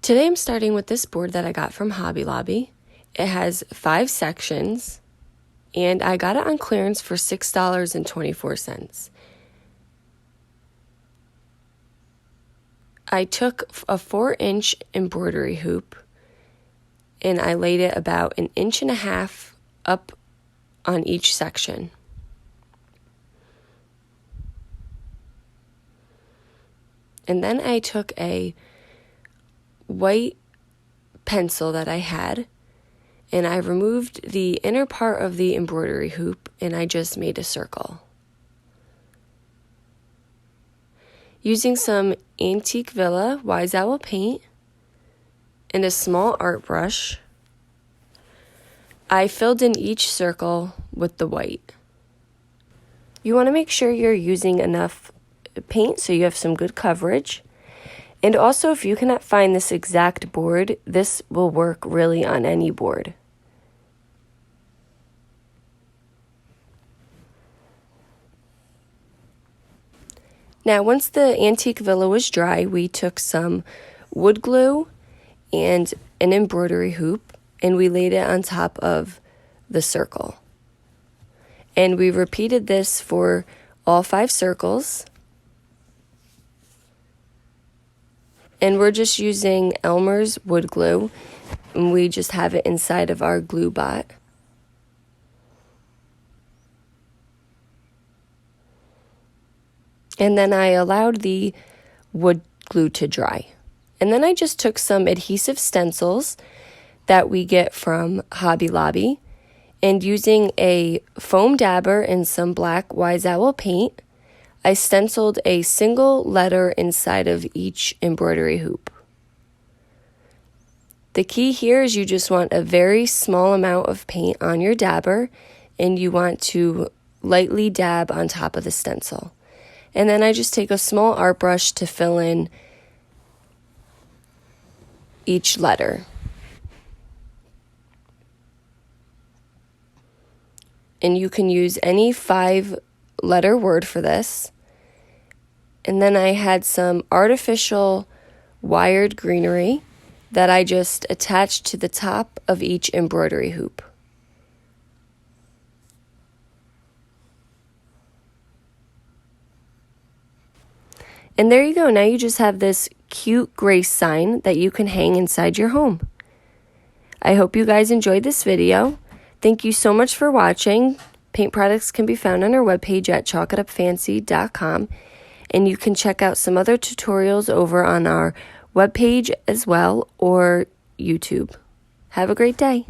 Today I'm starting with this board that I got from Hobby Lobby. It has 5 sections, and I got it on clearance for $6.24. I took a 4-inch embroidery hoop, and I laid it about 1.5 inches up on each section. And then I took a white pencil that I had, and I removed the inner part of the embroidery hoop, and I just made a circle. Using some Antique Villa Wise Owl paint and a small art brush, I filled in each circle with the white. You want to make sure you're using enough paint so you have some good coverage. And also, if you cannot find this exact board, this will work really on any board. Now, once the Antique Villa was dry, we took some wood glue and an embroidery hoop, and we laid it on top of the circle. And we repeated this for all 5 circles. And we're just using Elmer's wood glue, and we just have it inside of our glue bot. And then I allowed the wood glue to dry. And then I just took some adhesive stencils that we get from Hobby Lobby, and using a foam dabber and some black Wise Owl paint, I stenciled a single letter inside of each embroidery hoop. The key here is you just want a very small amount of paint on your dabber, and you want to lightly dab on top of the stencil. And then I just take a small art brush to fill in each letter. And you can use any 5-letter word for this. And then I had some artificial wired greenery that I just attached to the top of each embroidery hoop. And there you go. Now you just have this cute grace sign that you can hang inside your home. I hope you guys enjoyed this video. Thank you so much for watching. Paint products can be found on our webpage at chalkitupfancy.com. And you can check out some other tutorials over on our webpage as well, or YouTube. Have a great day.